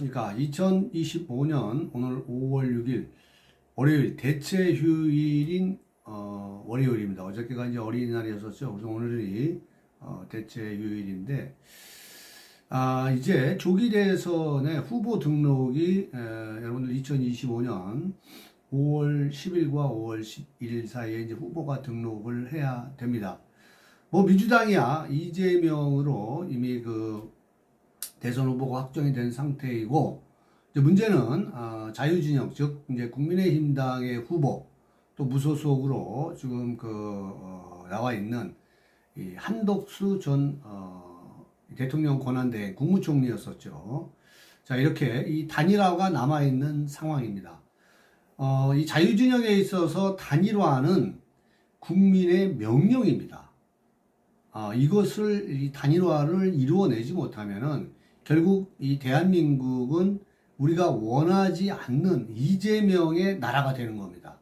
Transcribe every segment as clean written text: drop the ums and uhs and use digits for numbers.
안녕하십니까. 2025년 오늘 5월 6일 월요일 대체 휴일인 월요일입니다. 어저께가 이제 어린이날이었었죠. 그래서 오늘이 대체 휴일인데 이제 조기 대선의 후보 등록이 여러분들 2025년 5월 10일과 5월 11일 사이에 이제 후보가 등록을 해야 됩니다. 뭐 민주당이야 이재명으로 이미 그 대선 후보가 확정이 된 상태이고, 이제 문제는 자유진영, 즉 이제 국민의힘당의 후보 또 무소속으로 지금 나와 있는 이 한덕수 전 대통령 권한대행 국무총리였었죠. 자, 이렇게 이 단일화가 남아 있는 상황입니다. 이 자유진영에 있어서 단일화는 국민의 명령입니다. 이것을 이 단일화를 이루어내지 못하면은 결국 이 대한민국은 우리가 원하지 않는 이재명의 나라가 되는 겁니다.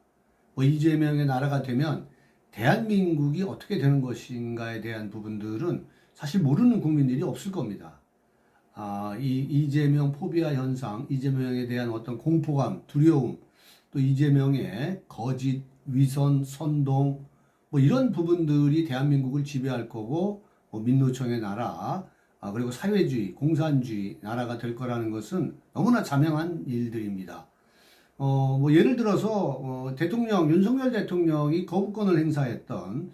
이재명의 나라가 되면 대한민국이 어떻게 되는 것인가에 대한 부분들은 사실 모르는 국민들이 없을 겁니다. 이 이재명 포비아 현상, 이재명에 대한 어떤 공포감, 두려움, 또 이재명의 거짓, 위선, 선동, 이런 부분들이 대한민국을 지배할 거고, 민노총의 나라, 그리고 사회주의, 공산주의 나라가 될 거라는 것은 너무나 자명한 일들입니다. 예를 들어서, 윤석열 대통령이 거부권을 행사했던,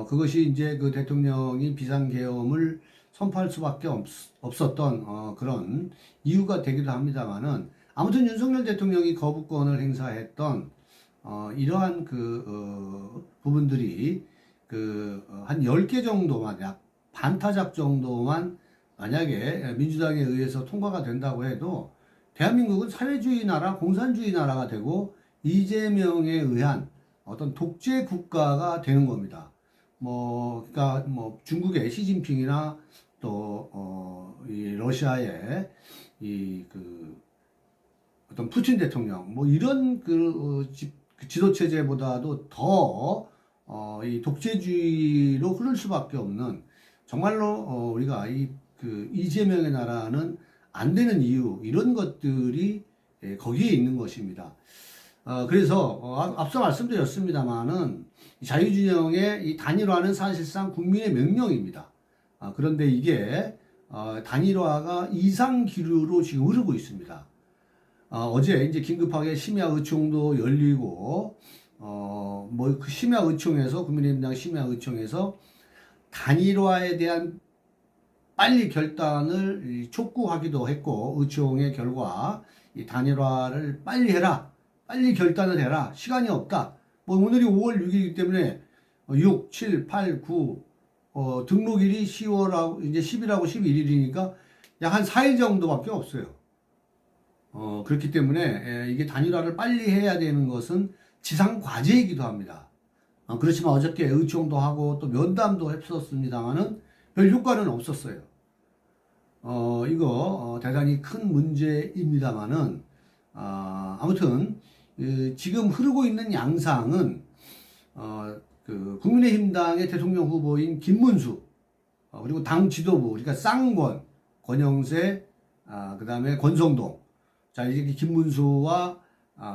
그것이 이제 그 대통령이 비상계엄을 선포할 수밖에 없었던, 그런 이유가 되기도 합니다만은, 아무튼 윤석열 대통령이 거부권을 행사했던, 이러한 부분들이 한 10개 정도만, 약 반타작 정도만 만약에 민주당에 의해서 통과가 된다고 해도 대한민국은 사회주의 나라, 공산주의 나라가 되고 이재명에 의한 어떤 독재 국가가 되는 겁니다. 그러니까 중국의 시진핑이나 또 이 러시아의 어떤 푸틴 대통령 이런 지도 체제보다도 더 이 독재주의로 흐를 수밖에 없는, 정말로 우리가 이재명의 나라는 안 되는 이유, 이런 것들이 거기에 있는 것입니다. 그래서 앞서 말씀드렸습니다만은 자유진영의 이 단일화는 사실상 국민의 명령입니다. 그런데 이게 단일화가 이상기류로 지금 흐르고 있습니다. 어제 이제 긴급하게 심야의총도 열리고, 그 심야의총에서, 국민의힘당 심야의총에서 단일화에 대한 빨리 결단을 촉구하기도 했고, 의총의 결과, 이 단일화를 빨리 해라, 빨리 결단을 해라, 시간이 없다. 오늘이 5월 6일이기 때문에 6, 7, 8, 9, 등록일이 10월하고, 이제 10일하고 11일이니까 약 한 4일 정도밖에 없어요. 그렇기 때문에 이게 단일화를 빨리 해야 되는 것은 지상 과제이기도 합니다. 그렇지만 어저께 의총도 하고 또 면담도 했었습니다만은 별 효과는 없었어요. 이거 대단히 큰 문제입니다만은 아무튼 지금 흐르고 있는 양상은 국민의힘당의 대통령 후보인 김문수, 그리고 당 지도부, 그러니까 쌍권, 권영세, 그다음에 권성동, 자, 이제 김문수와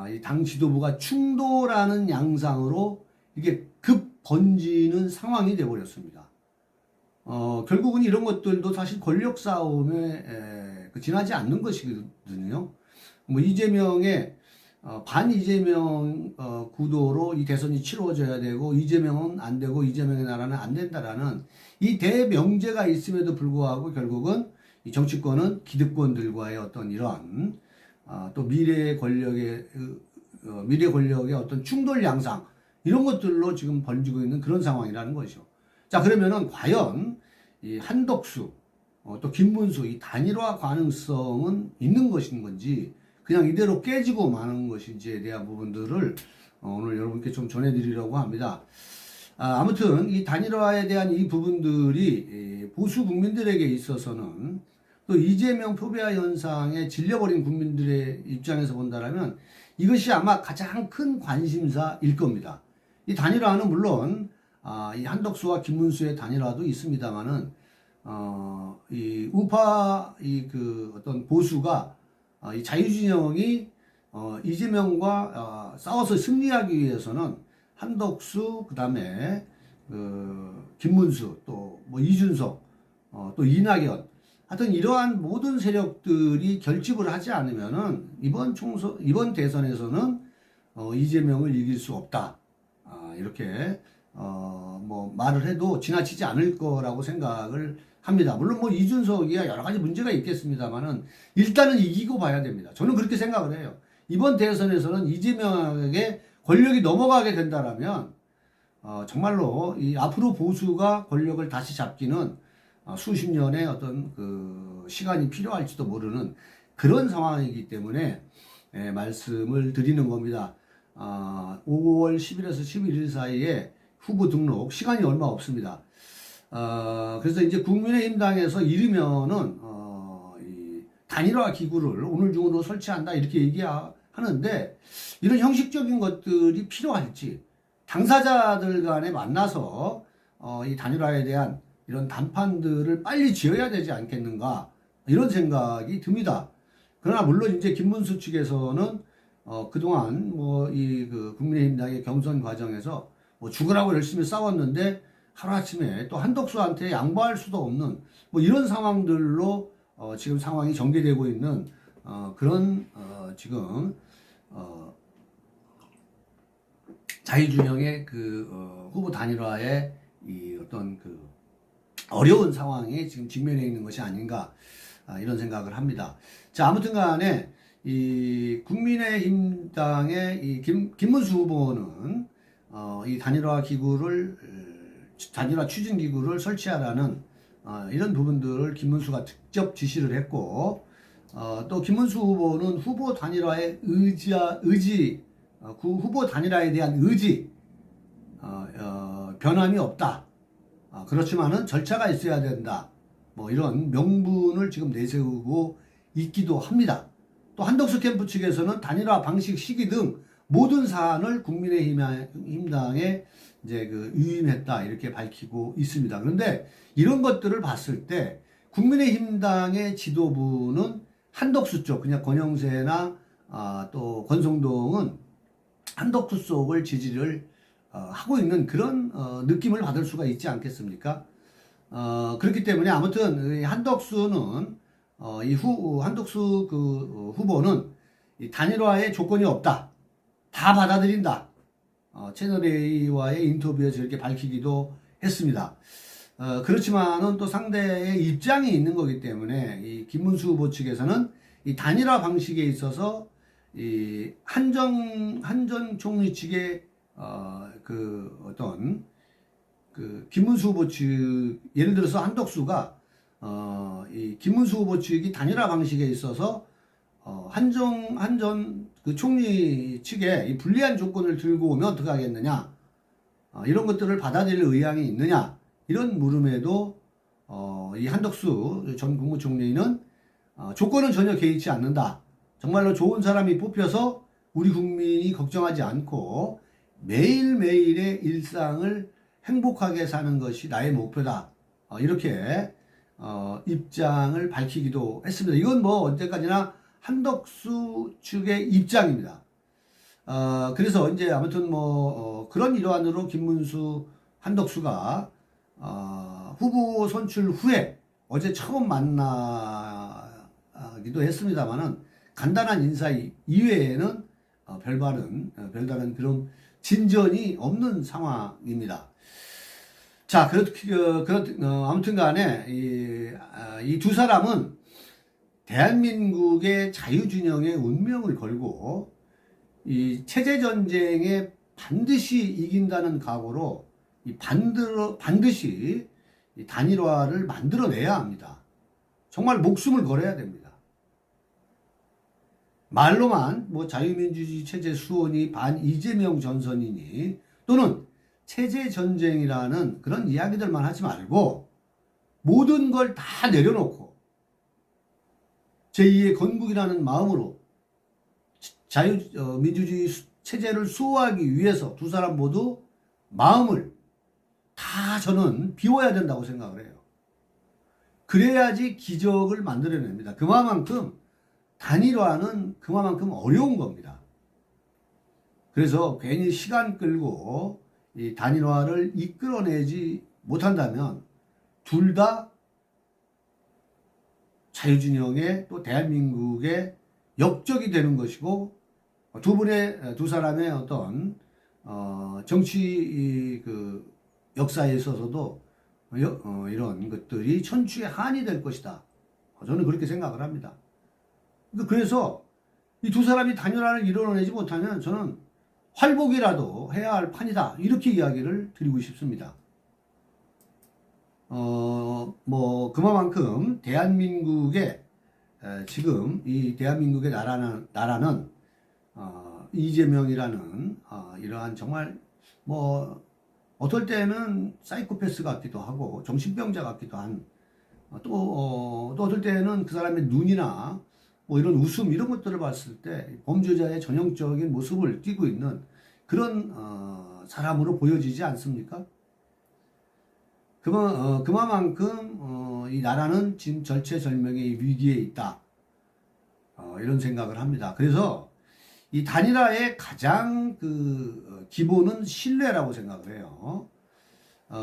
이 당 지도부가 충돌하는 양상으로 이게 급 번지는 상황이 되어버렸습니다. 결국은 이런 것들도 사실 권력 싸움에 지나지 않는 것이거든요. 이재명의 반 이재명 구도로 이 대선이 치러져야 되고, 이재명은 안 되고 이재명의 나라는 안 된다라는 이 대명제가 있음에도 불구하고 결국은 이 정치권은 기득권들과의 어떤 이런 또 미래 권력의 어떤 충돌 양상, 이런 것들로 지금 번지고 있는 그런 상황이라는 것이죠. 자, 그러면은 과연 이 한덕수, 또 김문수, 이 단일화 가능성은 있는 것인 건지, 그냥 이대로 깨지고 마는 것인지에 대한 부분들을 오늘 여러분께 좀 전해드리려고 합니다. 아무튼 이 단일화에 대한 이 부분들이 보수 국민들에게 있어서는, 또 이재명 포비아 현상에 질려버린 국민들의 입장에서 본다면 이것이 아마 가장 큰 관심사일 겁니다. 이 단일화는 물론 이 한덕수와 김문수의 단일화도 있습니다만은 이 우파 어떤 보수가 이 자유진영이 이재명과 싸워서 승리하기 위해서는 한덕수, 그다음에 김문수, 또 뭐 이준석, 또 이낙연, 하여튼 이러한 모든 세력들이 결집을 하지 않으면은 이번 대선에서는 이재명을 이길 수 없다. 이렇게 뭐 말을 해도 지나치지 않을 거라고 생각을 합니다. 물론 뭐 이준석이야 여러 가지 문제가 있겠습니다만은 일단은 이기고 봐야 됩니다. 저는 그렇게 생각을 해요. 이번 대선에서는 이재명에게 권력이 넘어가게 된다라면 정말로 이 앞으로 보수가 권력을 다시 잡기는 수십 년의 어떤 그 시간이 필요할지도 모르는 그런 상황이기 때문에 말씀을 드리는 겁니다. 5월 10일에서 11일 사이에 후보 등록 시간이 얼마 없습니다. 그래서 이제 국민의힘당에서 이르면은 이 단일화 기구를 오늘 중으로 설치한다 이렇게 얘기하는데 이런 형식적인 것들이 필요할지 당사자들 간에 만나서 이 단일화에 대한 이런 단판들을 빨리 지어야 되지 않겠는가 이런 생각이 듭니다. 그러나 물론 이제 김문수 측에서는 그동안 뭐 이 그 국민의힘당의 경선 과정에서 뭐 죽으라고 열심히 싸웠는데 하루아침에 또 한덕수한테 양보할 수도 없는 뭐 이런 상황들로 지금 상황이 전개되고 있는 그런 지금 자유준영의 후보 단일화의 이 어떤 어려운 상황에 지금 직면해 있는 것이 아닌가 이런 생각을 합니다. 자, 아무튼 간에 이 국민의힘당의 이 김문수 후보는 이 단일화 추진 기구를 설치하라는 이런 부분들을 김문수가 직접 지시를 했고 또 김문수 후보는 후보 단일화의 후보 단일화에 대한 의지 변함이 없다. 그렇지만은 절차가 있어야 된다. 뭐 이런 명분을 지금 내세우고 있기도 합니다. 또 한덕수 캠프 측에서는 단일화 방식, 시기 등 모든 사안을 국민의힘당에 이제 유임했다 이렇게 밝히고 있습니다. 그런데 이런 것들을 봤을 때 국민의힘당의 지도부는 한덕수 쪽, 그냥 권영세나 또 권성동은 한덕수 쪽을 지지를 하고 있는 그런 느낌을 받을 수가 있지 않겠습니까? 그렇기 때문에 아무튼 한덕수는 한덕수 후보는 이 단일화에 조건이 없다. 다 받아들인다. 채널A와의 인터뷰에서 이렇게 밝히기도 했습니다. 그렇지만은 또 상대의 입장이 있는 거기 때문에 이 김문수 후보 측에서는 이 단일화 방식에 있어서 이 한전 총리 측의 김문수 후보 측, 예를 들어서 한덕수가 이 김문수 후보 측이 단일화 방식에 있어서 한전 총리 측에 이 불리한 조건을 들고 오면 어떻게 하겠느냐, 이런 것들을 받아들일 의향이 있느냐, 이런 물음에도 이 한덕수 전 국무총리는 조건은 전혀 개의치 않는다. 정말로 좋은 사람이 뽑혀서 우리 국민이 걱정하지 않고 매일매일의 일상을 행복하게 사는 것이 나의 목표다. 이렇게 입장을 밝히기도 했습니다. 이건 뭐 언제까지나 한덕수 측의 입장입니다. 그래서 이제 아무튼 뭐 그런 일환으로 김문수, 한덕수가 후보 선출 후에 어제 처음 만나기도 했습니다만은 간단한 인사 이외에는 별다른 그런 진전이 없는 상황입니다. 자, 아무튼 간에 이 두 사람은 대한민국의 자유진영의 운명을 걸고 이 체제전쟁에 반드시 이긴다는 각오로 반드시 이 단일화를 만들어내야 합니다. 정말 목숨을 걸어야 됩니다. 말로만 뭐 자유민주주의 체제 수호니 반 이재명 전선이니 또는 체제 전쟁이라는 그런 이야기들만 하지 말고 모든 걸 다 내려놓고 제2의 건국이라는 마음으로 자유민주주의 체제를 수호하기 위해서 두 사람 모두 마음을 다 저는 비워야 된다고 생각을 해요. 그래야지 기적을 만들어냅니다. 그만큼 단일화는 그만큼 어려운 겁니다. 그래서 괜히 시간 끌고 이 단일화를 이끌어내지 못한다면 둘 다 자유진영의 또 대한민국의 역적이 되는 것이고 두 사람의 어떤 정치 그 역사에 있어서도 이런 것들이 천추의 한이 될 것이다. 저는 그렇게 생각을 합니다. 그래서 이 두 사람이 단일화를 이뤄내지 못하면 저는 활복이라도 해야 할 판이다. 이렇게 이야기를 드리고 싶습니다. 뭐 그만큼 대한민국의 지금 이 대한민국의 나라는 이재명이라는 이러한 정말 뭐 어떨 때는 사이코패스 같기도 하고 정신병자 같기도 한 또 어떨 때는 그 사람의 눈이나 뭐 이런 웃음 이런 것들을 봤을 때 범죄자의 전형적인 모습을 띠고 있는 그런 사람으로 보여지지 않습니까? 그만큼 이 나라는 지금 절체절명의 위기에 있다. 이런 생각을 합니다. 그래서 이 단일화의 가장 그 기본은 신뢰라고 생각을 해요.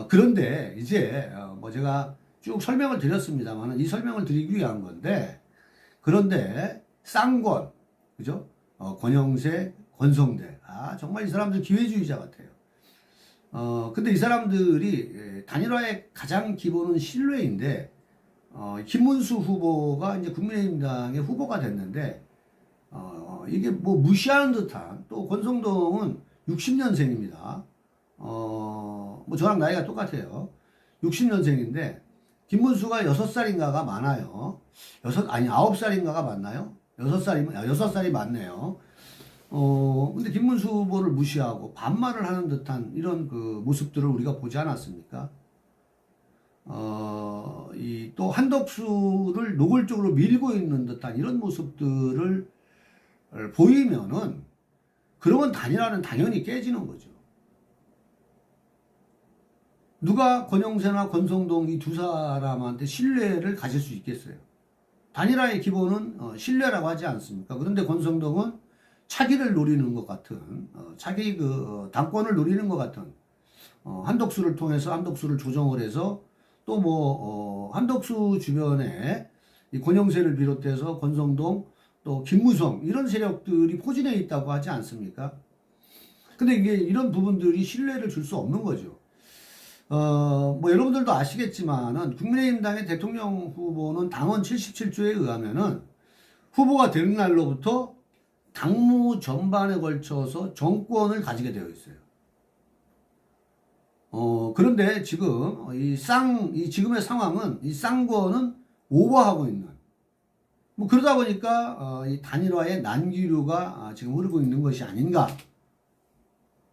그런데 이제 뭐 제가 쭉 설명을 드렸습니다만 이 설명을 드리기 위한 건데 그런데 쌍권 그죠? 권영세, 권성대 정말 이 사람들 기회주의자 같아요. 근데 이 사람들이 단일화의 가장 기본은 신뢰인데 김문수 후보가 이제 국민의힘당의 후보가 됐는데 이게 뭐 무시하는 듯한 또 권성동은 60년생입니다. 뭐 저랑 나이가 똑같아요. 60년생인데 김문수가 6살인가가 많아요. 9살인가가 맞나요? 6살이 맞네요. 근데 김문수 후보를 무시하고 반말을 하는 듯한 이런 그 모습들을 우리가 보지 않았습니까? 또 한덕수를 노골적으로 밀고 있는 듯한 이런 모습들을 보이면은 그러면 단일화는 당연히 깨지는 거죠. 누가 권영세나 권성동 이 두 사람한테 신뢰를 가질 수 있겠어요? 단일화의 기본은 신뢰라고 하지 않습니까? 그런데 권성동은 차기를 노리는 것 같은 차기 당권을 노리는 것 같은 한덕수를 통해서 한덕수를 조정을 해서 또 뭐 한덕수 주변에 이 권영세를 비롯해서 권성동 또 김무성 이런 세력들이 포진해 있다고 하지 않습니까? 근데 이게 이런 부분들이 신뢰를 줄 수 없는 거죠. 뭐 여러분들도 아시겠지만은 국민의힘당의 대통령 후보는 당원 77조에 의하면은 후보가 되는 날로부터 당무 전반에 걸쳐서 정권을 가지게 되어 있어요. 그런데 지금 이 지금의 상황은 이 쌍권은 오버하고 있는 뭐 그러다 보니까 이 단일화의 난기류가 지금 흐르고 있는 것이 아닌가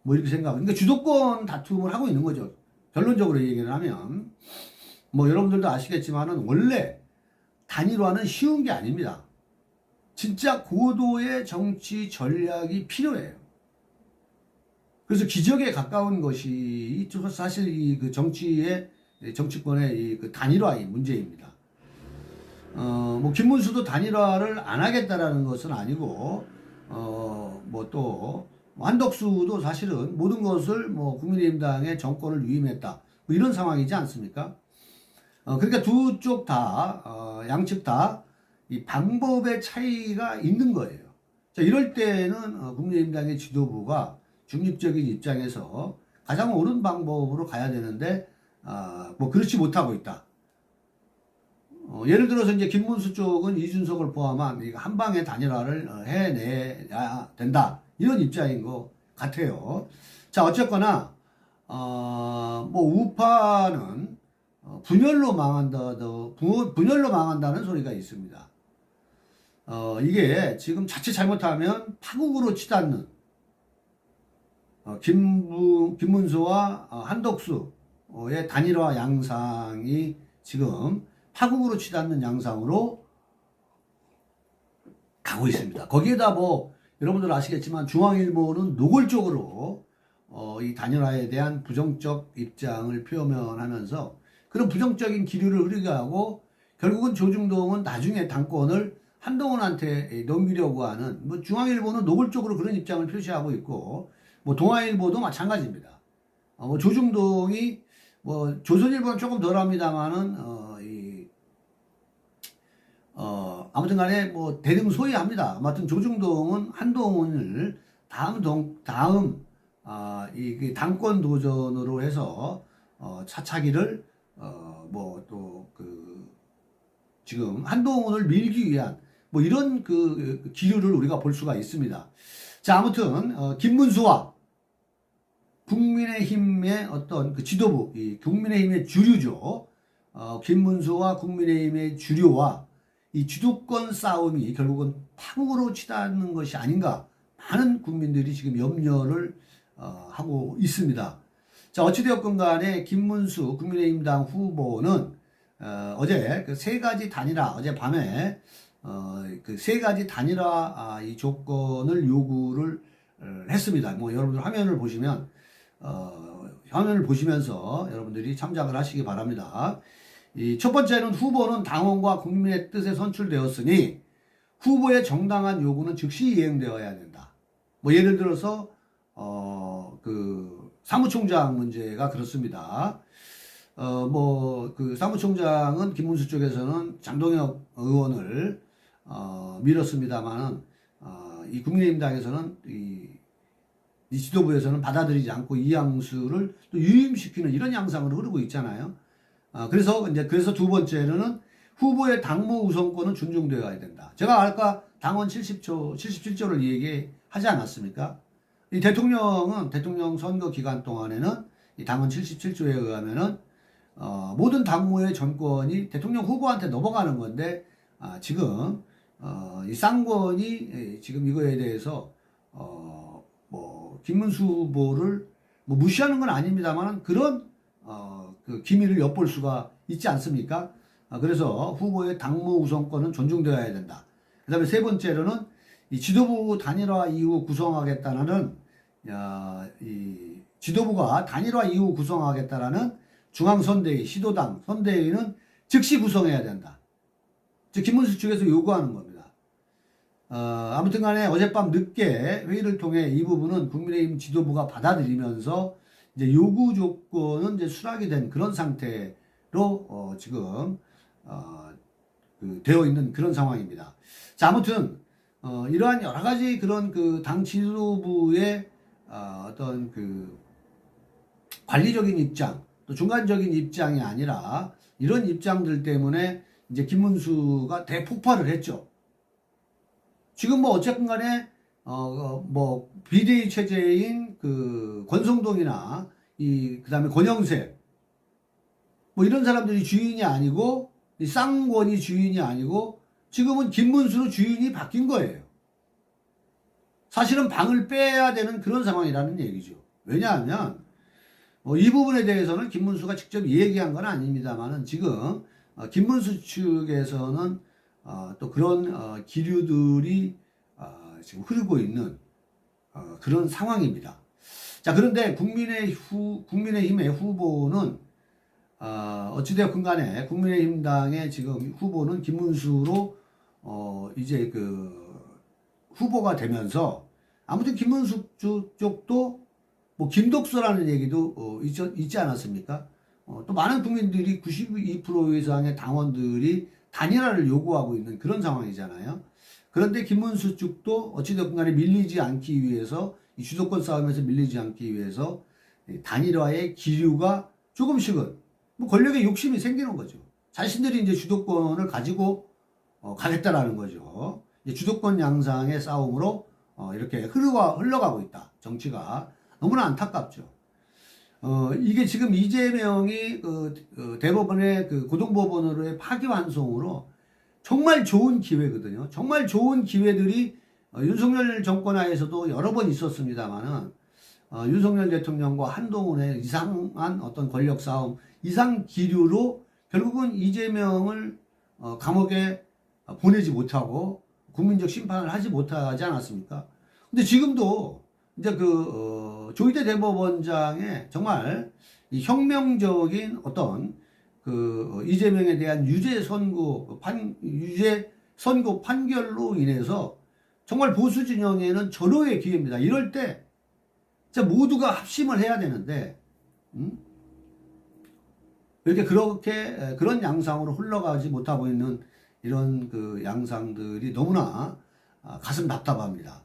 뭐 이렇게 생각합니다. 그러니까 주도권 다툼을 하고 있는 거죠. 결론적으로 얘기를 하면 뭐 여러분들도 아시겠지만은 원래 단일화는 쉬운 게 아닙니다. 진짜 고도의 정치 전략이 필요해요. 그래서 기적에 가까운 것이 사실 이 그 정치권의 이 그 단일화의 문제입니다. 뭐 김문수도 단일화를 안 하겠다라는 것은 아니고 뭐 또 한덕수도 사실은 모든 것을 뭐 국민의힘당의 정권을 위임했다 뭐 이런 상황이지 않습니까? 그러니까 두 쪽 다 양측 다 이 방법의 차이가 있는 거예요. 자, 이럴 때는 국민의힘당의 지도부가 중립적인 입장에서 가장 옳은 방법으로 가야 되는데 뭐 그렇지 못하고 있다. 예를 들어서 이제 김문수 쪽은 이준석을 포함한 한 방에 단일화를 해내야 된다. 이런 입장인 것 같아요. 자, 어쨌거나, 뭐, 우파는 분열로 망한다는 소리가 있습니다. 이게 지금 자칫 잘못하면 파국으로 치닫는, 김문수와 한덕수의 단일화 양상이 지금 파국으로 치닫는 양상으로 가고 있습니다. 거기에다 뭐 여러분들 아시겠지만 중앙일보는 노골적으로 이 단일화에 대한 부정적 입장을 표명하면서 그런 부정적인 기류를 흐르게 하고 결국은 조중동은 나중에 당권을 한동훈한테 넘기려고 하는, 뭐 중앙일보는 노골적으로 그런 입장을 표시하고 있고, 뭐 동아일보도 마찬가지입니다. 뭐 조중동이 뭐 조선일보는 조금 덜합니다만은 아무튼 간에 뭐 대등소이합니다. 아무튼 조중동은 한동훈을 다음 이 당권 도전으로 해서 차차기를 뭐 또 지금 한동훈을 밀기 위한 뭐 이런 기류를 우리가 볼 수가 있습니다. 자, 아무튼 김문수와 국민의힘의 어떤 지도부, 이 국민의힘의 주류죠. 김문수와 국민의힘의 주류와 이 주도권 싸움이 결국은 파국으로 치닫는 것이 아닌가, 많은 국민들이 지금 염려를 하고 있습니다. 자, 어찌되었건 간에 김문수 국민의힘당 후보는 어제 그 세 가지 단일화, 어젯밤에 그 세 가지 단일화 이 조건을 요구를 했습니다. 뭐 여러분들 화면을 보시면서 여러분들이 참작을 하시기 바랍니다. 이 첫 번째는 후보는 당원과 국민의 뜻에 선출되었으니 후보의 정당한 요구는 즉시 이행되어야 된다. 뭐 예를 들어서 그 사무총장 문제가 그렇습니다. 뭐 그 사무총장은 김문수 쪽에서는 장동혁 의원을 밀었습니다만은 이 국민의힘당에서는 이 지도부에서는 받아들이지 않고 이양수를 또 유임시키는 이런 양상으로 흐르고 있잖아요. 그래서 두 번째로는 후보의 당무 우선권은 존중되어야 된다. 제가 아까 당원 77조를 얘기하지 않았습니까? 이 대통령 선거 기간 동안에는 이 당원 77조에 의하면은 모든 당무의 전권이 대통령 후보한테 넘어가는 건데, 지금 이 쌍권이 지금 이거에 대해서 뭐 김문수 후보를 뭐 무시하는 건 아닙니다만 그런 그 기밀을 엿볼 수가 있지 않습니까? 그래서 후보의 당무 우선권은 존중되어야 된다. 그다음에 세 번째로는 이 지도부 단일화 이후 구성하겠다는 이 지도부가 단일화 이후 구성하겠다라는 중앙선대위, 시도당 선대위는 즉시 구성해야 된다. 즉 김문수 측에서 요구하는 겁니다. 아무튼 간에 어젯밤 늦게 회의를 통해 이 부분은 국민의힘 지도부가 받아들이면서 이제 요구 조건은 이제 수락이 된 그런 상태로 지금 되어 있는 그런 상황입니다. 자, 아무튼 이러한 여러 가지 그런 그 당 지도부의 어떤 그 관리적인 입장, 또 중간적인 입장이 아니라 이런 입장들 때문에 이제 김문수가 대폭발을 했죠. 지금 뭐 어쨌든 간에 뭐 비대위 체제인 그 권성동이나 그다음에 권영세 뭐 이런 사람들이 주인이 아니고 이 쌍권이 주인이 아니고 지금은 김문수로 주인이 바뀐 거예요. 사실은 방을 빼야 되는 그런 상황이라는 얘기죠. 왜냐하면 이 부분에 대해서는 김문수가 직접 얘기한 건 아닙니다만은 지금 김문수 측에서는 또 그런 기류들이 지금 흐르고 있는 그런 상황입니다. 자, 그런데 국민의힘의 후보는 어찌되었건 간에 국민의힘당의 지금 후보는 김문수로 이제 그 후보가 되면서 아무튼 김문수 쪽도 뭐 김독수라는 얘기도 있지 않았습니까? 또 많은 국민들이 92% 이상의 당원들이 단일화를 요구하고 있는 그런 상황이잖아요. 그런데 김문수 쪽도 어찌됐건 간에 밀리지 않기 위해서 이 주도권 싸움에서 밀리지 않기 위해서 단일화의 기류가 조금씩은 뭐 권력의 욕심이 생기는 거죠. 자신들이 이제 주도권을 가지고 가겠다라는 거죠. 이제 주도권 양상의 싸움으로 이렇게 흘러가고 있다. 정치가 너무나 안타깝죠. 이게 지금 이재명이 대법원의 그 고등법원으로의 파기환송으로 정말 좋은 기회거든요. 정말 좋은 기회들이 윤석열 정권 하에서도 여러 번 있었습니다만은 윤석열 대통령과 한동훈의 이상한 어떤 권력 싸움, 이상 기류로 결국은 이재명을 감옥에 보내지 못하고 국민적 심판을 하지 못하지 않았습니까? 근데 지금도 이제 조희대 대법원장의 정말 이 혁명적인 어떤 이재명에 대한 유죄 선고 판결로 인해서 정말 보수 진영에는 절호의 기회입니다. 이럴 때 진짜 모두가 합심을 해야 되는데 이렇게 그런 양상으로 흘러가지 못하고 있는 이런 그 양상들이 너무나 가슴 답답합니다.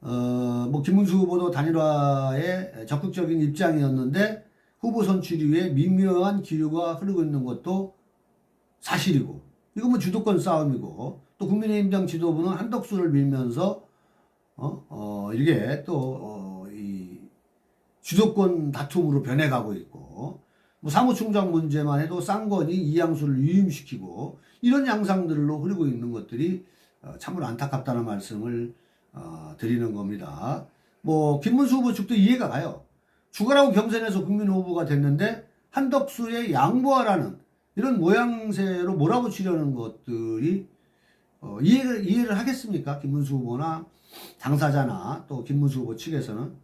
뭐 김문수 후보도 단일화에 적극적인 입장이었는데 후보 선출 이후에 미묘한 기류가 흐르고 있는 것도 사실이고, 이거 뭐 주도권 싸움이고, 또 국민의힘당 지도부는 한덕수를 밀면서 이게 또 이 주도권 다툼으로 변해가고 있고, 뭐 사무총장 문제만 해도 쌍권이 이양수를 유임시키고 이런 양상들로 흐르고 있는 것들이 참으로 안타깝다는 말씀을 드리는 겁니다. 뭐 김문수 후보 측도 이해가 가요. 죽으라고 경선에서 국민 후보가 됐는데 한덕수에 양보하라는 이런 모양새로 몰아붙이려는 것들이 이해를 하겠습니까? 김문수 후보나 당사자나 또 김문수 후보 측에서는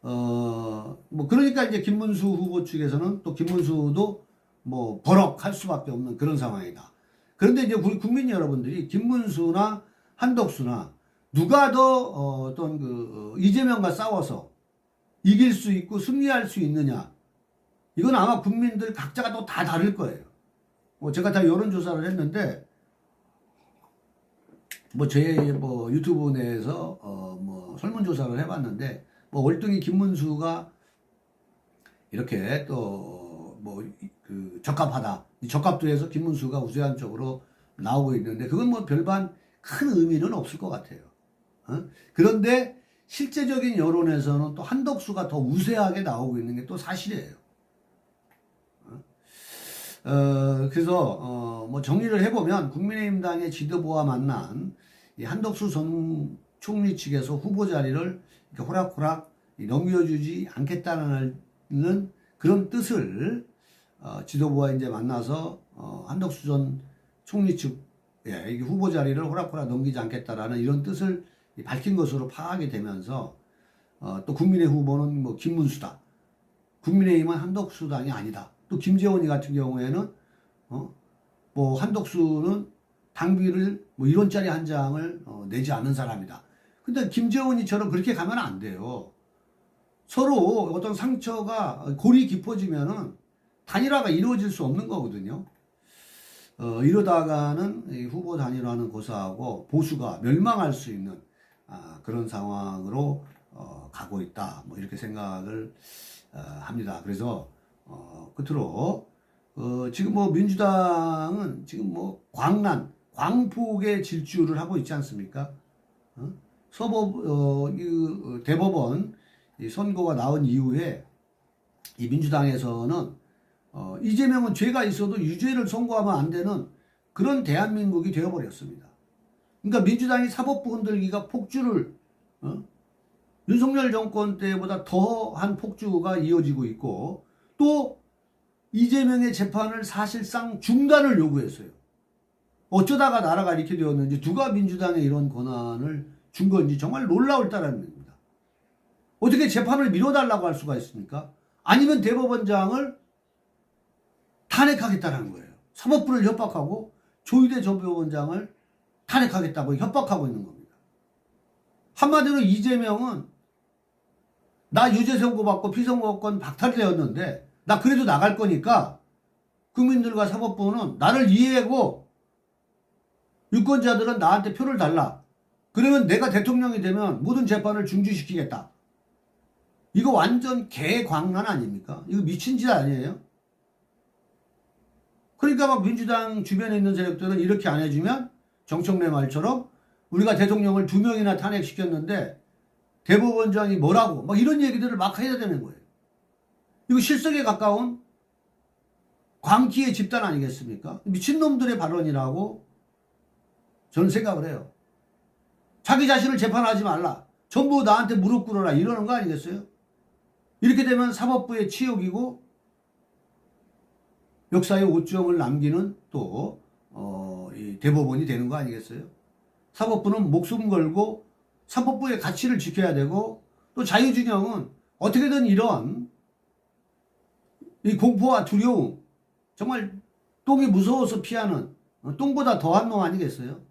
뭐 그러니까 이제 김문수 후보 측에서는 또 김문수도 뭐 버럭할 수밖에 없는 그런 상황이다. 그런데 이제 우리 국민 여러분들이 김문수나 한덕수나 누가 더 어떤 이재명과 싸워서 이길 수 있고 승리할 수 있느냐, 이건 아마 국민들 각자가 또 다 다를 거예요. 뭐 제가 다 여론조사를 했는데 뭐 제 뭐 유튜브 내에서 뭐 설문조사를 해봤는데 뭐 월등히 김문수가 이렇게 또 뭐 그 적합하다, 적합도에서 김문수가 우세한 쪽으로 나오고 있는데 그건 뭐 별반 큰 의미는 없을 것 같아요. 그런데 실제적인 여론에서는 또 한덕수가 더 우세하게 나오고 있는 게 또 사실이에요. 그래서 뭐 정리를 해보면 국민의힘당의 지도부와 만난 이 한덕수 전 총리 측에서 후보 자리를 이렇게 호락호락 넘겨주지 않겠다는 그런 뜻을 지도부와 이제 만나서 한덕수 전 총리 측 이게 후보 자리를 호락호락 넘기지 않겠다라는 이런 뜻을 밝힌 것으로 파악이 되면서 또 국민의 후보는 뭐 김문수다, 국민의힘은 한덕수당이 아니다. 또 김재원이 같은 경우에는 뭐 한덕수는 당비를 뭐 1원짜리 한 장을 내지 않는 사람이다. 근데 김재원이처럼 그렇게 가면 안 돼요. 서로 어떤 상처가 골이 깊어지면은 단일화가 이루어질 수 없는 거거든요. 이러다가는 이 후보 단일화는 고사하고 보수가 멸망할 수 있는 그런 상황으로 가고 있다. 뭐 이렇게 생각을 합니다. 그래서 끝으로 지금 뭐 민주당은 지금 뭐 광폭의 질주를 하고 있지 않습니까? 대법원 이 선고가 나온 이후에 이 민주당에서는 이재명은 죄가 있어도 유죄를 선고하면 안 되는 그런 대한민국이 되어버렸습니다. 그러니까 민주당이 사법부 흔들기가 폭주를 윤석열 정권 때보다 더한 폭주가 이어지고 있고, 또 이재명의 재판을 사실상 중단을 요구했어요. 어쩌다가 나라가 이렇게 되었는지, 누가 민주당에 이런 권한을 준 건지 정말 놀라울 따름입니다. 어떻게 재판을 미뤄달라고 할 수가 있습니까? 아니면 대법원장을 탄핵하겠다는 거예요. 사법부를 협박하고 조희대 대법원장을 탄핵하겠다고 협박하고 있는 겁니다. 한마디로 이재명은 나 유죄 선고받고 피선거권 박탈되었는데 나 그래도 나갈 거니까 국민들과 사법부는 나를 이해하고 유권자들은 나한테 표를 달라. 그러면 내가 대통령이 되면 모든 재판을 중지시키겠다. 이거 완전 개광란 아닙니까? 이거 미친 짓 아니에요? 그러니까 막 민주당 주변에 있는 세력들은 이렇게 안 해주면 정청래 말처럼 우리가 대통령을 2명이나 탄핵시켰는데 대법원장이 뭐라고 막 이런 얘기들을 막 해야 되는 거예요. 이거 실속에 가까운 광기의 집단 아니겠습니까? 미친놈들의 발언이라고 저는 생각을 해요. 자기 자신을 재판하지 말라, 전부 나한테 무릎 꿇어라, 이러는 거 아니겠어요? 이렇게 되면 사법부의 치욕이고 역사의 오점을 남기는 또 이 대법원이 되는 거 아니겠어요? 사법부는 목숨 걸고 사법부의 가치를 지켜야 되고, 또 자유진영은 어떻게든 이런 이 공포와 두려움, 정말 똥이 무서워서 피하는 똥보다 더한 놈 아니겠어요?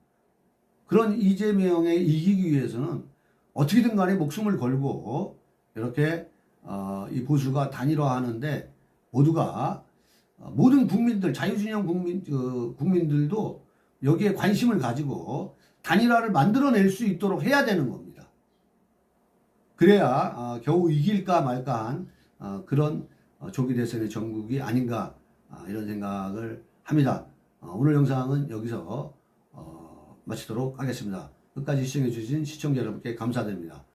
그런 이재명에 이기기 위해서는 어떻게든 간에 목숨을 걸고 이렇게 이 보수가 단일화하는데 모두가 모든 국민들, 자유진영 국민들도 여기에 관심을 가지고 단일화를 만들어낼 수 있도록 해야 되는 겁니다. 그래야 겨우 이길까 말까한 그런 조기 대선의 정국이 아닌가 이런 생각을 합니다. 오늘 영상은 여기서 마치도록 하겠습니다. 끝까지 시청해 주신 시청자 여러분께 감사드립니다.